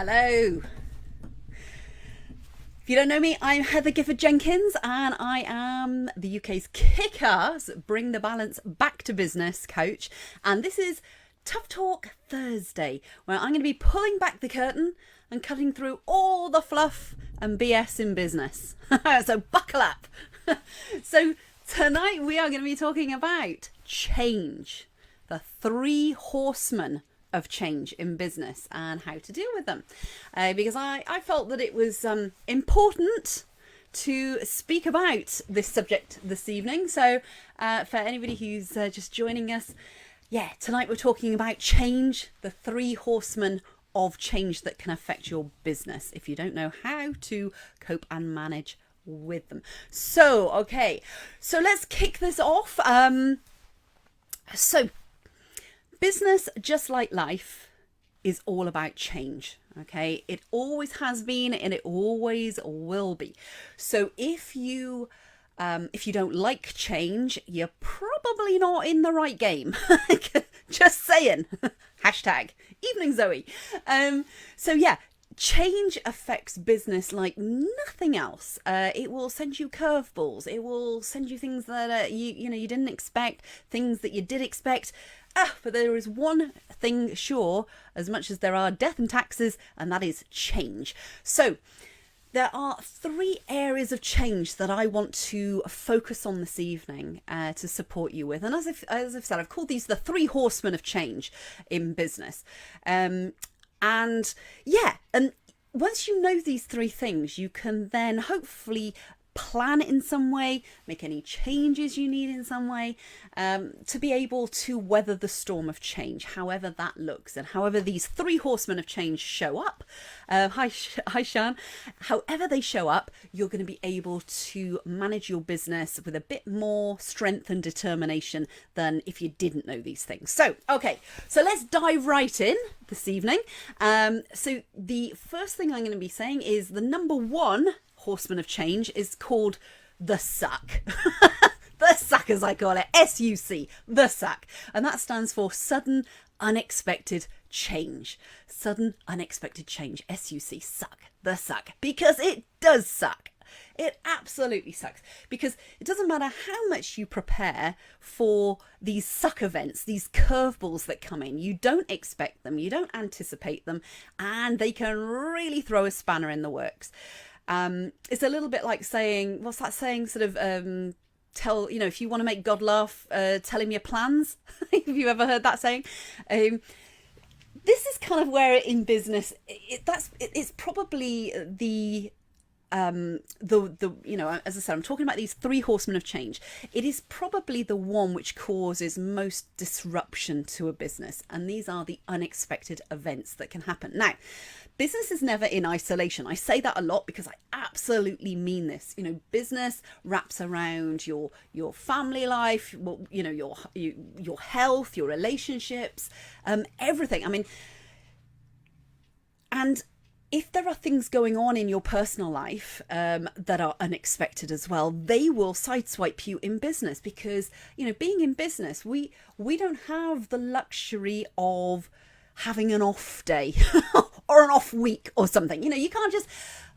Hello. If you don't know me, I'm Heather Gifford-Jenkins and I am the UK's kick-ass Bring the Balance Back to Business coach. And this is Tough Talk Thursday, where I'm going to be pulling back the curtain and cutting through all the fluff and BS in business. So buckle up. So tonight we are going to be talking about change, the three horsemen of change in business and how to deal with them, because I felt that it was important to speak about this subject this evening. So for anybody who's just joining us, tonight we're talking about change, the three horsemen of change that can affect your business if you don't know how to cope and manage with them. So let's kick this off. So business, just like life, is all about change. Okay, it always has been and it always will be. So if you don't like change, you're probably not in the right game. Just saying. Hashtag evening Zoe. Change affects business like nothing else. It will send you curveballs. It will send you things that you didn't expect, things that you did expect. But there is one thing sure, as much as there are death and taxes, and that is change. So there are three areas of change that I want to focus on this evening to support you with. And as I've said, I've called these the three horsemen of change in business. And once you know these three things, you can then hopefully plan it in some way, make any changes you need in some way, to be able to weather the storm of change, however that looks, and however these three horsemen of change show up. Hi Sean. However they show up, you're going to be able to manage your business with a bit more strength and determination than if you didn't know these things. So let's dive right in this evening. So the first thing I'm going to be saying is the number one horseman of change is called the suck. The suck, as I call it, SUC, the suck. And that stands for sudden unexpected change. Sudden unexpected change, SUC, suck, the suck, because it does suck. It absolutely sucks, because it doesn't matter how much you prepare for these suck events, these curveballs that come in. You don't expect them, you don't anticipate them, and they can really throw a spanner in the works. It's a little bit like saying, what's that saying? Sort of, if you want to make God laugh, tell him your plans. Have you ever heard that saying? This is kind of where in business, it's probably as I said, I'm talking about these three horsemen of change. It is probably the one which causes most disruption to a business. And these are the unexpected events that can happen. Now, business is never in isolation. I say that a lot because I absolutely mean this. Business wraps around your family life, your health, your relationships, everything. I mean, and if there are things going on in your personal life that are unexpected as well, they will sideswipe you in business, because, being in business, we don't have the luxury of having an off day or an off week or something. You can't just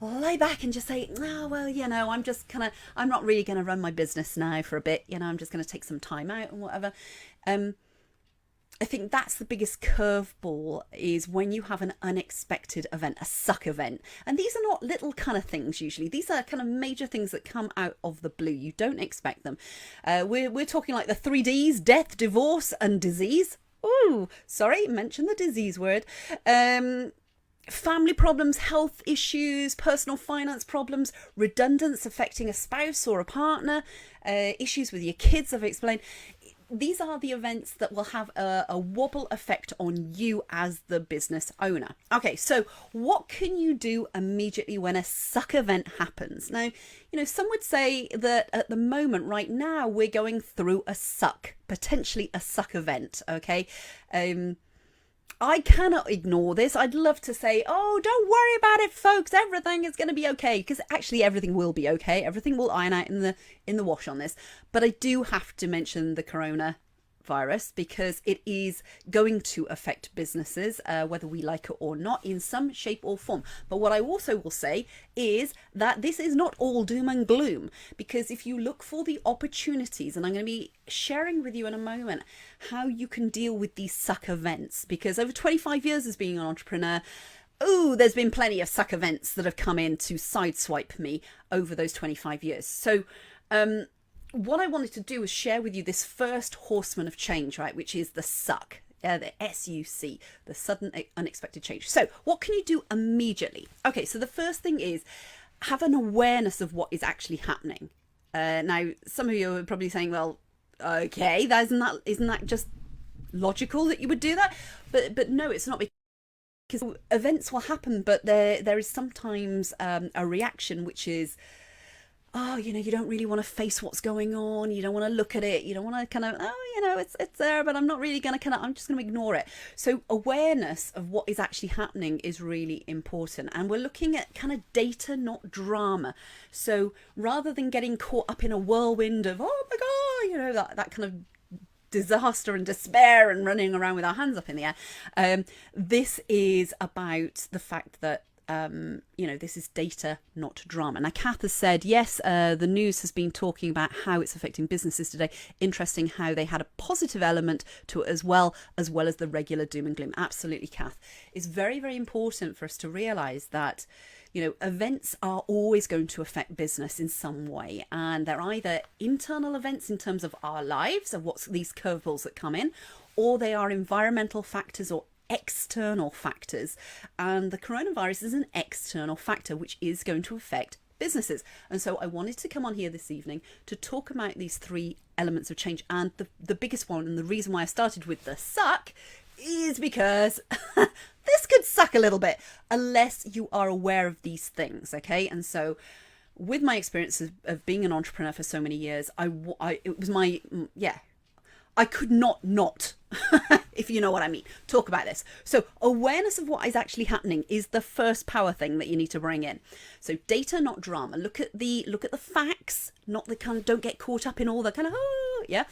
lay back and just say, I'm not really going to run my business now for a bit. I'm just going to take some time out and whatever. I think that's the biggest curveball, is when you have an unexpected event, a suck event. And these are not little kind of things usually. These are kind of major things that come out of the blue. You don't expect them. We're talking like the 3 Ds: death, divorce, and disease. Ooh, sorry, mention the disease word. Family problems, health issues, personal finance problems, redundance affecting a spouse or a partner, issues with your kids, I've explained. These are the events that will have a wobble effect on you as the business owner. Okay, so what can you do immediately when a suck event happens? Now, some would say that at the moment, right now, we're going through potentially a suck event, okay? I cannot ignore this. I'd love to say, oh, don't worry about it, folks. Everything is going to be okay. Because actually everything will be okay. Everything will iron out in the wash on this. But I do have to mention the corona virus because it is going to affect businesses, whether we like it or not, in some shape or form. But what I also will say is that this is not all doom and gloom, because if you look for the opportunities, and I'm going to be sharing with you in a moment how you can deal with these suck events, because over 25 years as being an entrepreneur, there's been plenty of suck events that have come in to sideswipe me over those 25 years. So what I wanted to do is share with you this first horseman of change, right, which is the suck, the SUC, the sudden unexpected change. So what can you do immediately? Okay, so the first thing is have an awareness of what is actually happening. Now, some of you are probably saying, well, okay, isn't that just logical that you would do that? But no, it's not, because events will happen, but there is sometimes a reaction which is, you don't really want to face what's going on. You don't want to look at it. You don't want to kind of, it's there, but I'm not really going to I'm just going to ignore it. So awareness of what is actually happening is really important. And we're looking at kind of data, not drama. So rather than getting caught up in a whirlwind of, oh my God, that kind of disaster and despair and running around with our hands up in the air, this is about the fact that this is data, not drama. Now, Kath has said, yes, the news has been talking about how it's affecting businesses today. Interesting how they had a positive element to it as well as the regular doom and gloom. Absolutely, Kath. It's very, very important for us to realise that, events are always going to affect business in some way. And they're either internal events in terms of our lives, of what's these curveballs that come in, or they are environmental factors or external factors, and the coronavirus is an external factor which is going to affect businesses. And so I wanted to come on here this evening to talk about these three elements of change. And the biggest one, and the reason why I started with the suck, is because this could suck a little bit unless you are aware of these things. Okay, and so with my experience of being an entrepreneur for so many years, I could not, if you know what I mean, talk about this. So awareness of what is actually happening is the first power thing that you need to bring in. So data, not drama. Look at the facts, not the kind of, don't get caught up in all the kind of, yeah.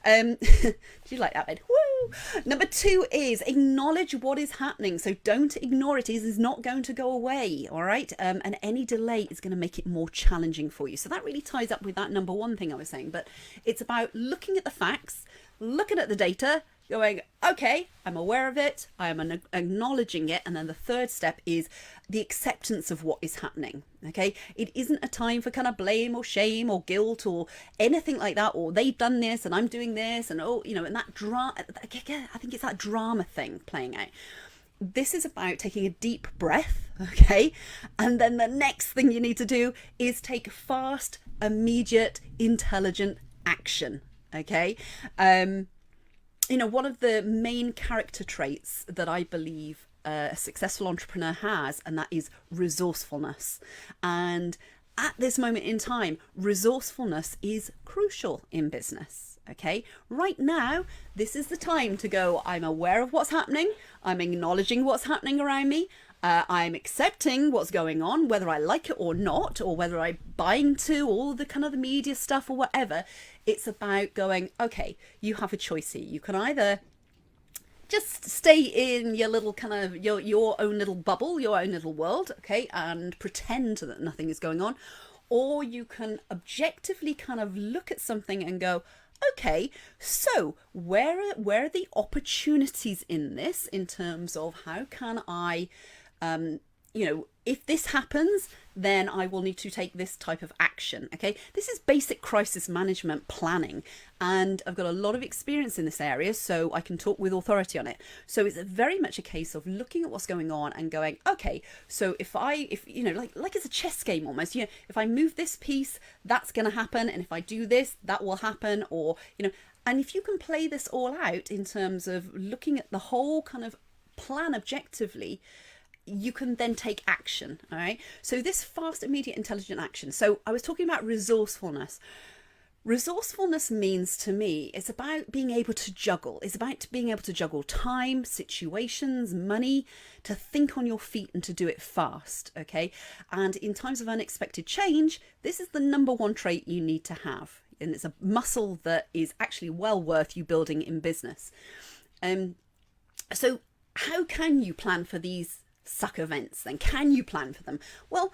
Did you like that bit? Woo! Number 2 is acknowledge what is happening. So don't ignore it. It is not going to go away, all right? And any delay is going to make it more challenging for you. So that really ties up with that number 1 thing I was saying. But it's about looking at the facts, looking at the data, going, okay, I'm aware of it, I am acknowledging it, and then the third step is the acceptance of what is happening. Okay, it isn't a time for kind of blame or shame or guilt or anything like that, or they've done this and I'm doing this, and and that drama. I think it's that drama thing playing out. This is about taking a deep breath, okay, and then the next thing you need to do is take fast, immediate, intelligent action. Okay, one of the main character traits that I believe a successful entrepreneur has, and that is resourcefulness. And at this moment in time, resourcefulness is crucial in business. Okay, right now, this is the time to go, I'm aware of what's happening, I'm acknowledging what's happening around me, I'm accepting what's going on, whether I like it or not, or whether I'm buying to all the kind of the media stuff or whatever. It's about going, okay, you have a choice here. You can either just stay in your little kind of your own little bubble, your own little world, okay, and pretend that nothing is going on, or you can objectively kind of look at something and go, okay, so where are the opportunities in this, in terms of how can I if this happens, then I will need to take this type of action. Okay, this is basic crisis management planning, and I've got a lot of experience in this area, so I can talk with authority on it. So it's very much a case of looking at what's going on and going, okay, so if like it's a chess game almost, if I move this piece, that's going to happen, and if I do this, that will happen, or and if you can play this all out in terms of looking at the whole kind of plan objectively, you can then take action. All right, so this fast, immediate, intelligent action. So I was talking about resourcefulness. Resourcefulness means, to me, it's about being able to juggle. It's about being able to juggle time, situations, money, to think on your feet and to do it fast. Okay, and in times of unexpected change, this is the number 1 trait you need to have. and it's a muscle that is actually well worth you building in business. So how can you plan for these suck events then? Can you plan for them? Well,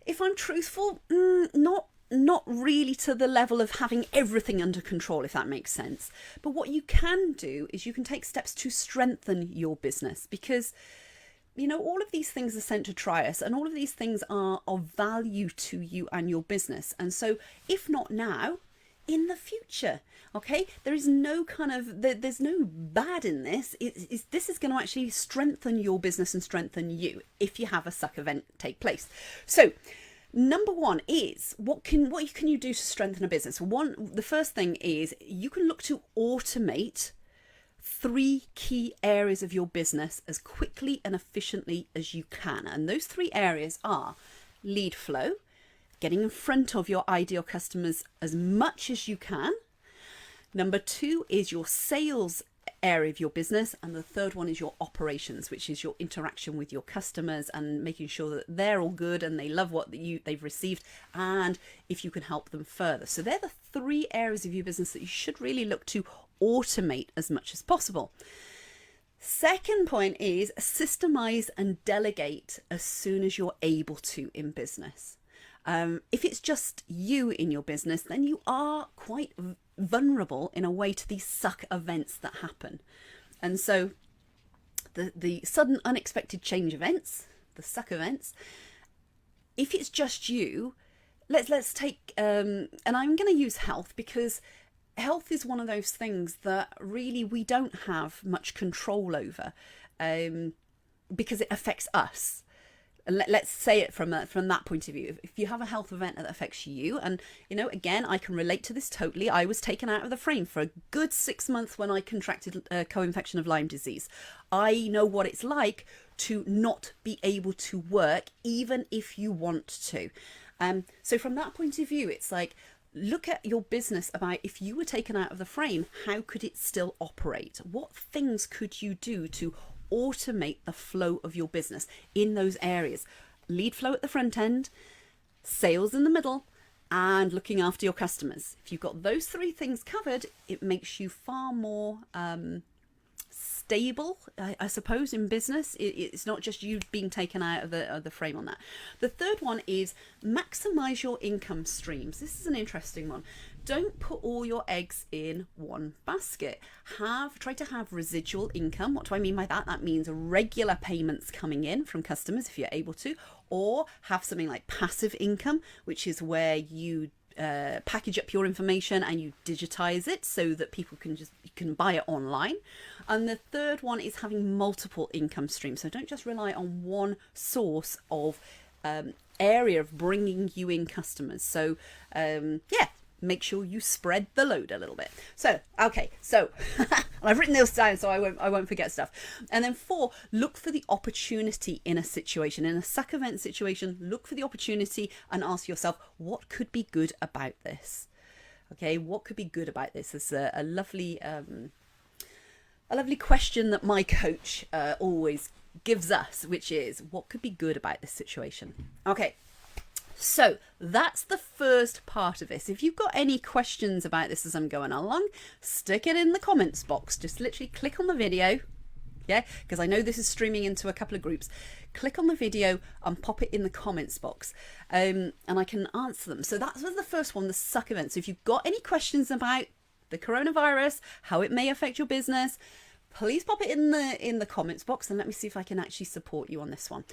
if I'm truthful, not really to the level of having everything under control, if that makes sense. But what you can do is you can take steps to strengthen your business, because all of these things are sent to try us, and all of these things are of value to you and your business. And so if not now, in the future, okay, there is no there's no bad in this. This is going to actually strengthen your business and strengthen you if you have a suck event take place. So number one is what can you do to strengthen a business? The first thing is you can look to automate 3 key areas of your business as quickly and efficiently as you can. And those 3 areas are lead flow, getting in front of your ideal customers as much as you can. Number 2 is your sales area of your business, and the third one is your operations, which is your interaction with your customers and making sure that they're all good and they love what they've received, and if you can help them further. So they're the 3 areas of your business that you should really look to automate as much as possible. Second point is systemize and delegate as soon as you're able to in business. If it's just you in your business, then you are quite vulnerable in a way to these suck events that happen. And so the sudden unexpected change events, the suck events, if it's just you, let's take, and I'm going to use health, because health is one of those things that really we don't have much control over, because it affects us. Let's say it from that point of view. If you have a health event that affects you, and again, I can relate to this totally. I was taken out of the frame for a good 6 months when I contracted a co-infection of Lyme disease. I know what it's like to not be able to work, even if you want to. So from that point of view, it's like, look at your business about, if you were taken out of the frame, how could it still operate? What things could you do to automate the flow of your business in those areas? Lead flow at the front end, sales in the middle, and looking after your customers. If you've got those 3 things covered, it makes you far more stable, I suppose, in business. It's not just you being taken out of the frame on that. The third one is maximize your income streams. This is an interesting one. Don't put all your eggs in one basket. Try to have residual income. What do I mean by that? That means regular payments coming in from customers if you're able to, or have something like passive income, which is where you package up your information and you digitize it so that people can buy it online. And the third one is having multiple income streams. So don't just rely on one source of area of bringing you in customers. So make sure you spread the load a little bit. So I've written those down so I won't forget stuff. And then 4, look for the opportunity in a situation. In a suck event situation, look for the opportunity and ask yourself, what could be good about this? Okay, what could be good about this? It's a lovely question that my coach always gives us, which is, what could be good about this situation? Okay. So that's the first part of this. If you've got any questions about this as I'm going along, stick it in the comments box. Just literally click on the video, because I know this is streaming into a couple of groups. Click on the video and pop it in the comments box, and I can answer them. So that was the first one, the suck event. So if you've got any questions about the coronavirus, how it may affect your business, please pop it in the comments box, and let me see if I can actually support you on this one.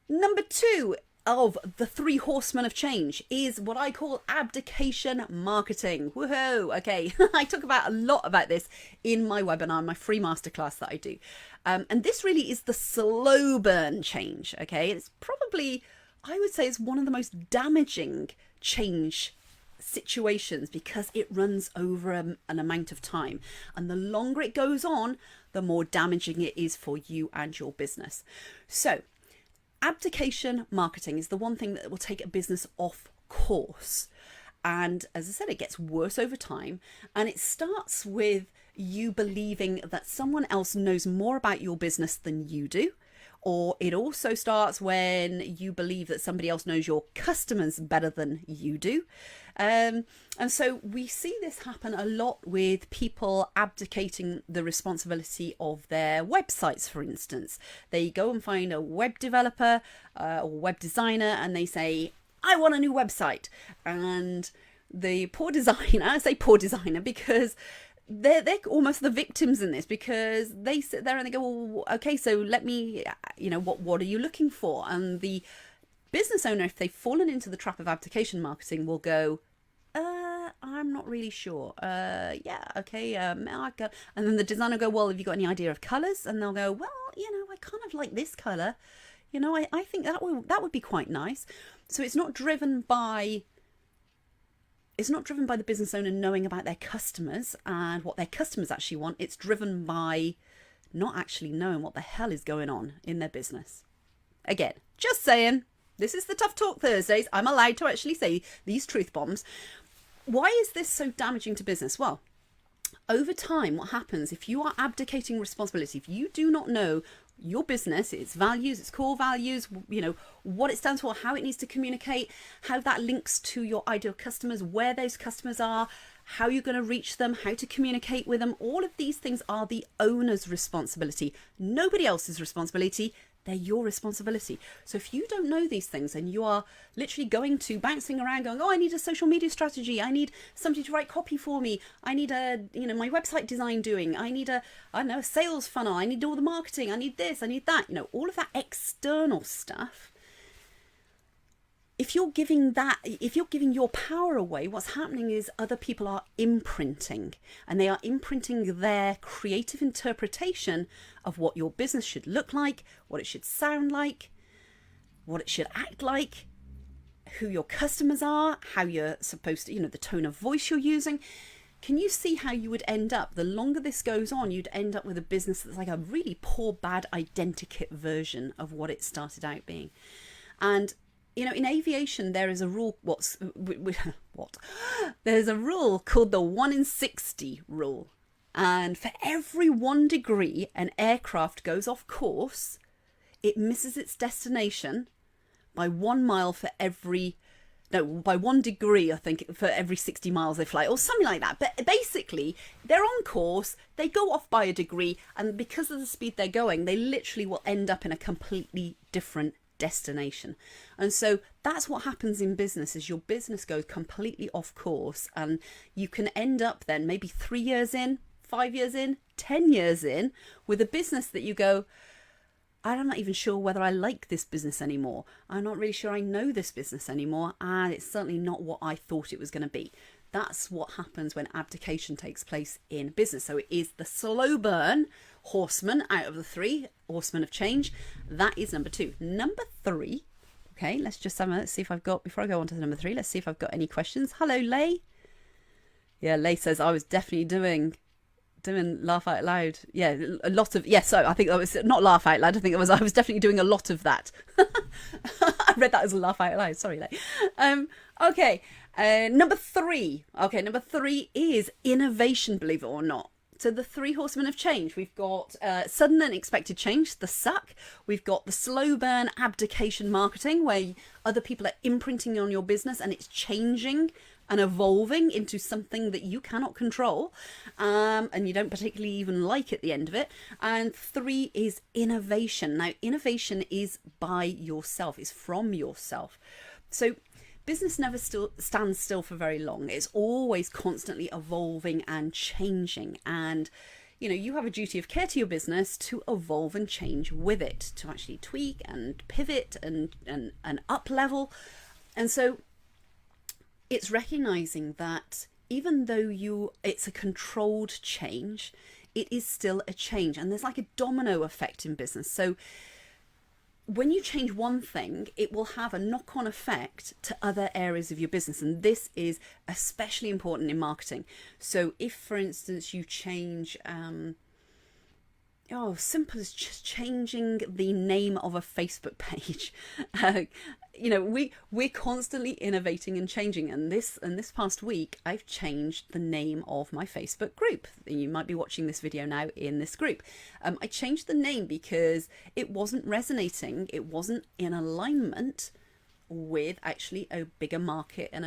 Number 2 of the 3 Horsemen of Change is what I call abdication marketing. Woohoo! Okay, I talk about a lot about this in my webinar, my free masterclass that I do. And this really is the slow burn change. Okay, it's probably, I would say, it's one of the most damaging change situations because it runs over an amount of time. And the longer it goes on, the more damaging it is for you and your business. So abdication marketing is the one thing that will take a business off course. And as I said, it gets worse over time. And it starts with you believing that someone else knows more about your business than you do, Or it also starts when you believe that somebody else knows your customers better than you do. And so we see this happen a lot with people abdicating the responsibility of their websites, for instance. They go and find a web developer or web designer and they say, I want a new website. And the poor designer, I say poor designer because they're almost the victims in this, because they sit there and they go, well, okay, so let me, what are you looking for? And the business owner, if they've fallen into the trap of abdication marketing, will go, I'm not really sure. Yeah, okay. And then the designer will go, well, have you got any idea of colours? And they'll go, well, I kind of like this colour. I think that would be quite nice. So it's not driven by the business owner knowing about their customers and what their customers actually want. It's driven by not actually knowing what the hell is going on in their business. Again, just saying, this is the Tough Talk Thursdays. I'm allowed to actually say these truth bombs. Why is this so damaging to business? Well, over time, what happens if you are abdicating responsibility, if you do not know your business, its values, its core values, what it stands for, how it needs to communicate, how that links to your ideal customers, where those customers are, how you're going to reach them, how to communicate with them. All of these things are the owner's responsibility, nobody else's responsibility. They're your responsibility. So if you don't know these things and you are literally bouncing around going, oh, I need a social media strategy. I need somebody to write copy for me. I need my website design doing. I need a sales funnel. I need all the marketing. I need this. I need that. All of that external stuff. If you're giving your power away, what's happening is other people are imprinting, and they are imprinting their creative interpretation of what your business should look like, what it should sound like, what it should act like, who your customers are, how you're supposed to, the tone of voice you're using. Can you see how you would end up? The longer this goes on, you'd end up with a business that's like a really poor, bad identikit version of what it started out being. And in aviation, there is a rule. What? There's a rule called the 1 in 60 rule. And for every 1 degree an aircraft goes off course, it misses its destination by 1 mile by 1 degree, I think, for every 60 miles they fly, or something like that. But basically, they're on course, they go off by a degree, and because of the speed they're going, they literally will end up in a completely different destination. And so that's what happens in business, is your business goes completely off course, and you can end up then maybe 3 years in, 5 years in, 10 years in with a business that you go, I'm not even sure whether I like this business anymore. I'm not really sure I know this business anymore, and it's certainly not what I thought it was going to be. That's what happens when abdication takes place in business. So it is the slow burn horseman out of the 3, Horseman of Change. That is number 2. Number 3, okay, let's see if I've got, before I go on to number 3, let's see if I've got any questions. Hello, Lay. Yeah, Lay says, I was definitely doing laugh out loud. Yeah, a lot of, so I think that was not laugh out loud. I was definitely doing a lot of that. I read that as a laugh out loud. Sorry, Lay. Okay. Number 3. Okay, number 3 is innovation, believe it or not. So the 3 horsemen of change, we've got sudden and unexpected change, the suck. We've got the slow burn abdication marketing, where other people are imprinting on your business and it's changing and evolving into something that you cannot control, and you don't particularly even like at the end of it. And 3 is innovation. Now, innovation is by yourself, is from yourself. So business never stands still for very long. It's always constantly evolving and changing. And, you have a duty of care to your business to evolve and change with it, to actually tweak and pivot and up level. And so it's recognizing that even though it's a controlled change, it is still a change. And there's like a domino effect in business. So when you change one thing, it will have a knock-on effect to other areas of your business. And this is especially important in marketing. So if, for instance, you change simple as just changing the name of a Facebook page. We're constantly innovating and changing, and this past week I've changed the name of my Facebook group. You might be watching this video now in this group. I changed the name because it wasn't resonating, it wasn't in alignment with actually a bigger market and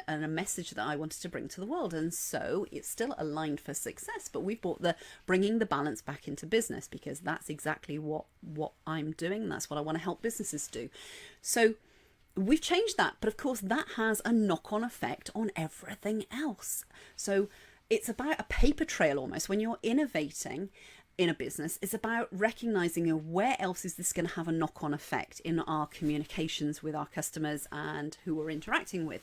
a message that I wanted to bring to the world. And so it's still aligned for success, but we've brought bringing the balance back into business, because that's exactly what I'm doing. That's what I want to help businesses do. So we've changed that, but of course that has a knock-on effect on everything else. So it's about a paper trail almost. When you're innovating in a business, it's about recognizing where else is this going to have a knock-on effect in our communications with our customers and who we're interacting with.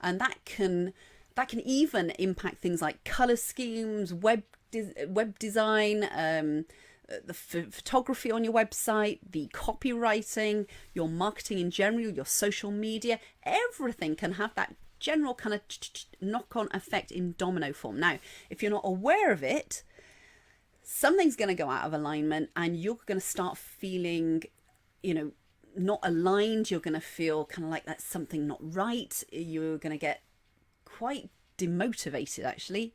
And that can even impact things like color schemes, web design, the photography on your website, the copywriting, your marketing in general, your social media. Everything can have that general kind of knock-on effect in domino form. Now, if you're not aware of it, something's going to go out of alignment and you're going to start feeling, not aligned. You're going to feel kind of like that's something not right. You're going to get quite demotivated, actually,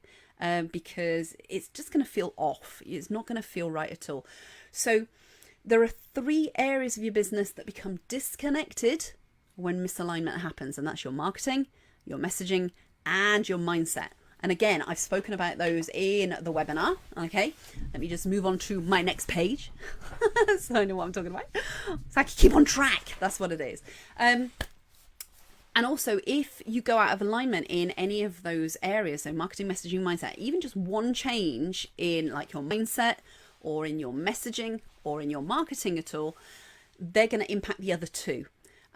because it's just going to feel off. It's not going to feel right at all. So there are 3 areas of your business that become disconnected when misalignment happens, and that's your marketing, your messaging, and your mindset. And again, I've spoken about those in the webinar. Okay, let me just move on to my next page so I know what I'm talking about, so I can keep on track. That's what it is. And also, if you go out of alignment in any of those areas, so marketing, messaging, mindset, even just one change in like your mindset or in your messaging or in your marketing at all, they're going to impact the other 2.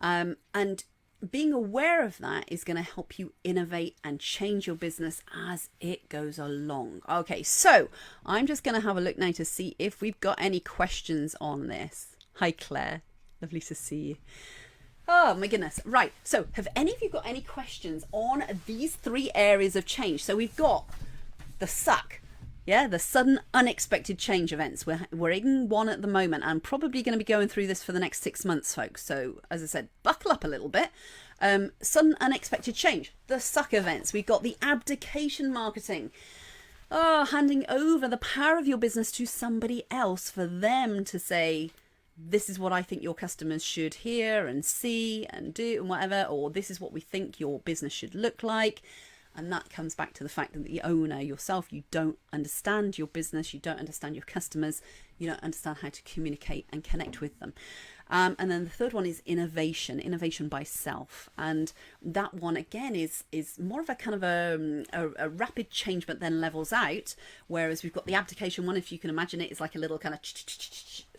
And being aware of that is going to help you innovate and change your business as it goes along. Okay, so I'm just going to have a look now to see if we've got any questions on this. Hi, Claire. Lovely to see you. Oh my goodness. Right. So have any of you got any questions on these 3 areas of change? So we've got the suck. Yeah, the sudden unexpected change events. We're in one at the moment. I'm probably going to be going through this for the next 6 months, folks. So as I said, buckle up a little bit. Sudden unexpected change. The suck events. We've got the abdication marketing. Handing over the power of your business to somebody else for them to say, this is what I think your customers should hear and see and do and whatever, or this is what we think your business should look like. And that comes back to the fact that the owner yourself, you don't understand your business, you don't understand your customers, you don't understand how to communicate and connect with them. And then the third one is innovation by self. And that one, again, is more of a kind of a rapid change, but then levels out. Whereas we've got the abdication one, if you can imagine it, is like a little kind of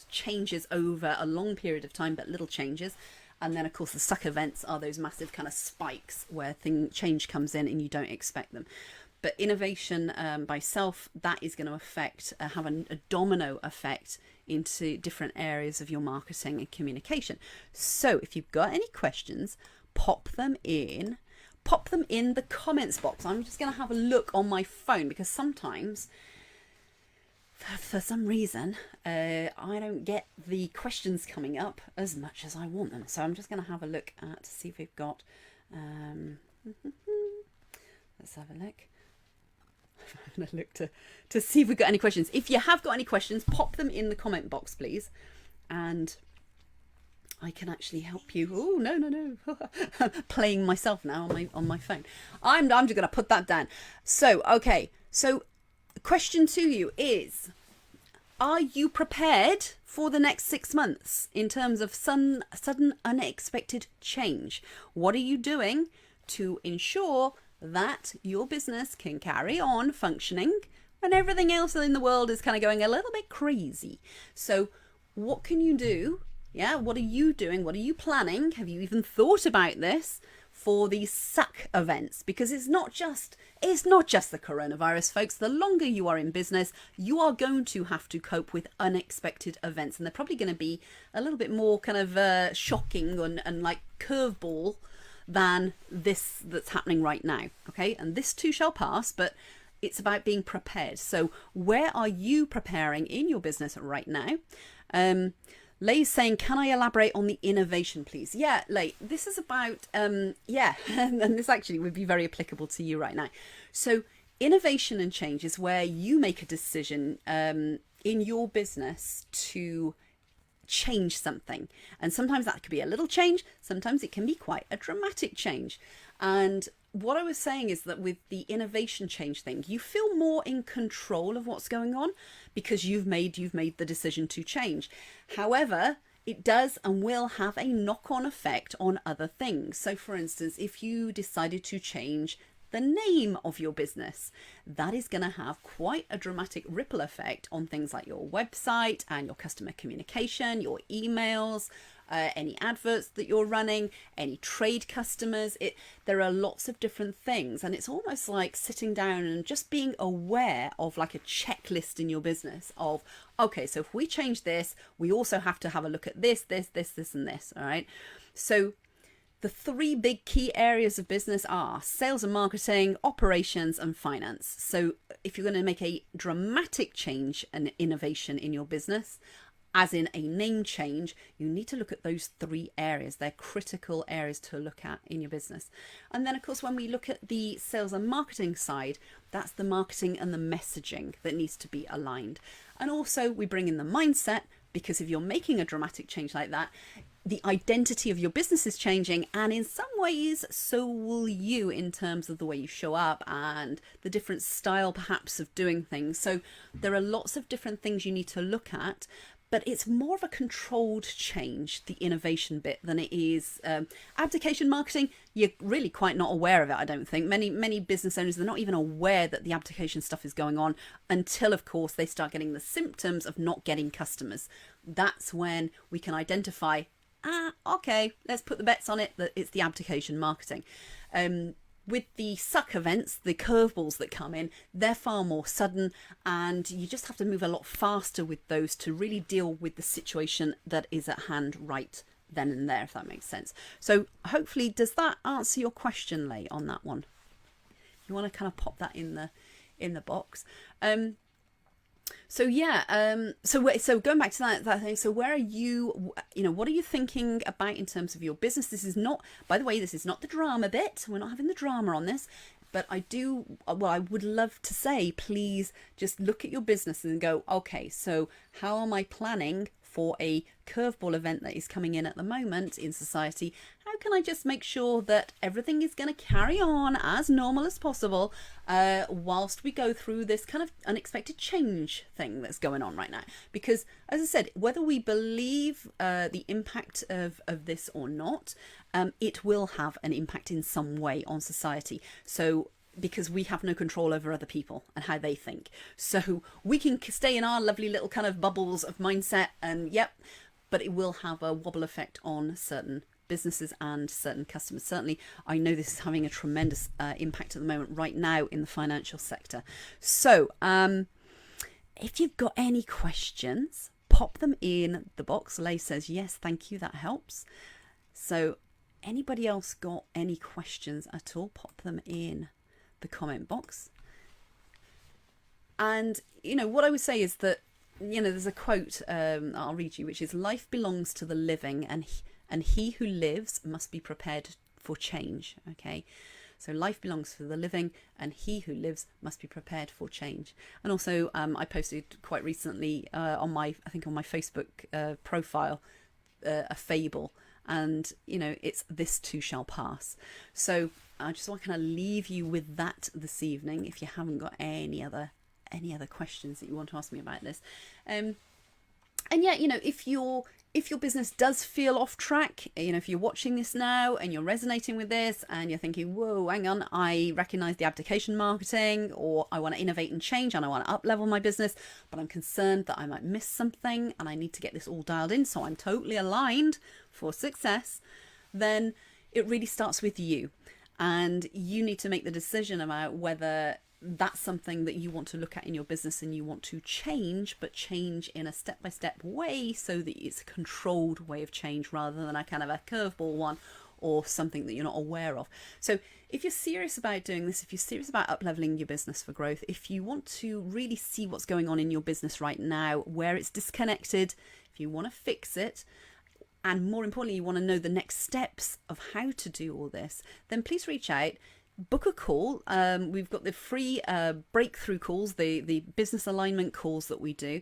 changes over a long period of time, but little changes. And then, of course, the suck events are those massive kind of spikes where change comes in and you don't expect them. But innovation by self, that is going to affect, have a domino effect into different areas of your marketing and communication. So if you've got any questions, pop them in the comments box. I'm just going to have a look on my phone because sometimes, for some reason, I don't get the questions coming up as much as I want them. So I'm just going to have a look to see if we've got, let's have a look. I'm going to look to see if we've got any questions. If you have got any questions, pop them in the comment box, please. And I can actually help you. Oh, no. Playing myself now on my phone. I'm just going to put that down. So, okay. So, the question to you is, are you prepared for the next 6 months in terms of sudden unexpected change? What are you doing to ensure that your business can carry on functioning when everything else in the world is kind of going a little bit crazy? So what can you do? Yeah, what are you doing? What are you planning? Have you even thought about this for these suck events? Because it's not just the coronavirus, folks. The longer you are in business, you are going to have to cope with unexpected events, and they're probably going to be a little bit more kind of shocking and like curveball than this that's happening right now. Okay, and this too shall pass, but it's about being prepared. So where are you preparing in your business right now? Lay's saying, can I elaborate on the innovation, please? Yeah, Lay, this is about, and this actually would be very applicable to you right now. So innovation and change is where you make a decision in your business to change something. And sometimes that could be a little change. Sometimes it can be quite a dramatic change. And what I was saying is that with the innovation change thing, you feel more in control of what's going on because you've made the decision to change. However, it does and will have a knock-on effect on other things. So for instance, if you decided to change the name of your business, that is going to have quite a dramatic ripple effect on things like your website and your customer communication, your emails, any adverts that you're running, any trade customers. There are lots of different things, and it's almost like sitting down and just being aware of like a checklist in your business of, okay, so if we change this, we also have to have a look at this, and this. All right. So the three big key areas of business are sales and marketing, operations, and finance. So if you're going to make a dramatic change and innovation in your business, as in a name change, you need to look at those three areas. They're critical areas to look at in your business. And then, of course, when we look at the sales and marketing side, that's the marketing and the messaging that needs to be aligned. And also we bring in the mindset, because if you're making a dramatic change like that, the identity of your business is changing, and in some ways so will you in terms of the way you show up and the different style perhaps of doing things. So there are lots of different things you need to look at, but it's more of a controlled change, the innovation bit, than it is abdication marketing. You're really quite not aware of it, I don't think. Many business owners, they're not even aware that the abdication stuff is going on until, of course, they start getting the symptoms of not getting customers. That's when we can identify, okay, let's put the bets on it that it's the abdication marketing. With the suck events, the curveballs that come in, they're far more sudden, and you just have to move a lot faster with those to really deal with the situation that is at hand right then and there, if that makes sense. So hopefully, does that answer your question, Lay, on that one? You want to kind of pop that in the box. So going back to that thing, so where are you, what are you thinking about in terms of your business? This is not, by the way, this is not the drama bit. We're not having the drama on this, but I would love to say, please just look at your business and go, okay, so how am I planning for a curveball event that is coming in at the moment in society? How can I just make sure that everything is going to carry on as normal as possible whilst we go through this kind of unexpected change thing that's going on right now? Because, as I said, whether we believe the impact of this or not, it will have an impact in some way on society. So because we have no control over other people and how they think. So we can stay in our lovely little kind of bubbles of mindset and but it will have a wobble effect on certain businesses and certain customers. Certainly, I know this is having a tremendous impact at the moment right now in the financial sector. So if you've got any questions, pop them in the box. Lay says, yes, thank you, that helps. So anybody else got any questions at all, pop them in the comment box. And what I would say is that there's a quote I'll read you, which is, life belongs to the living, and he who lives must be prepared for change. Okay, so life belongs to the living, and he who lives must be prepared for change. And also I posted quite recently on my Facebook profile a fable, and it's this too shall pass. So I just want to kind of leave you with that this evening, if you haven't got any other questions that you want to ask me about this. And yeah, if your business does feel off track, if you're watching this now and you're resonating with this and you're thinking, whoa, hang on, I recognize the abdication marketing, or I want to innovate and change and I want to up level my business, but I'm concerned that I might miss something and I need to get this all dialed in so I'm totally aligned for success, then it really starts with you. And you need to make the decision about whether that's something that you want to look at in your business and you want to change, but change in a step-by-step way so that it's a controlled way of change rather than a kind of a curveball one, or something that you're not aware of. So if you're serious about doing this, if you're serious about up-leveling your business for growth, if you want to really see what's going on in your business right now, where it's disconnected, if you want to fix it, and more importantly, you want to know the next steps of how to do all this, then please reach out. Book a call. We've got the free breakthrough calls, the business alignment calls that we do.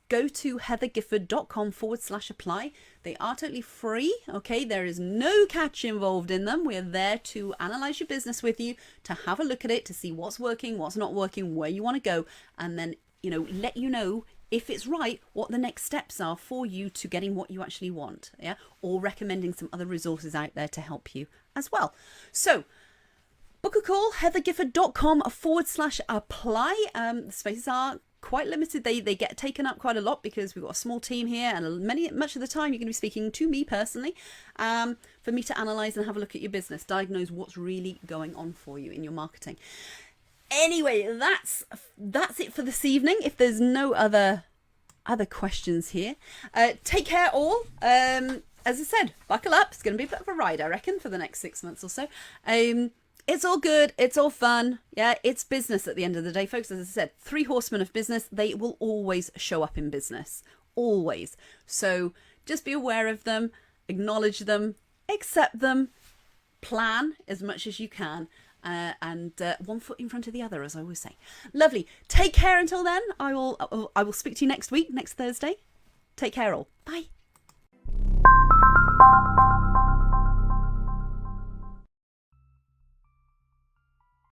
Go to heathergifford.com/apply. They are totally free. Okay, there is no catch involved in them. We're there to analyze your business with you, to have a look at it, to see what's working, what's not working, where you want to go, and then, let you know if it's right, what the next steps are for you to getting what you actually want, yeah, or recommending some other resources out there to help you as well. So book a call, heathergifford.com/apply. The spaces are quite limited. They get taken up quite a lot because we've got a small team here, and much of the time you're going to be speaking to me personally, for me to analyze and have a look at your business, diagnose what's really going on for you in your marketing. Anyway, that's it for this evening. If there's no other questions here, take care all. As I said, buckle up. It's going to be a bit of a ride, I reckon, for the next 6 months or so. It's all good. It's all fun. Yeah, it's business at the end of the day, folks. As I said, 3 horsemen of business, they will always show up in business. Always. So just be aware of them, acknowledge them, accept them, plan as much as you can. And one foot in front of the other, as I always say. Lovely. Take care until then. I will speak to you next week, next Thursday. Take care all. Bye.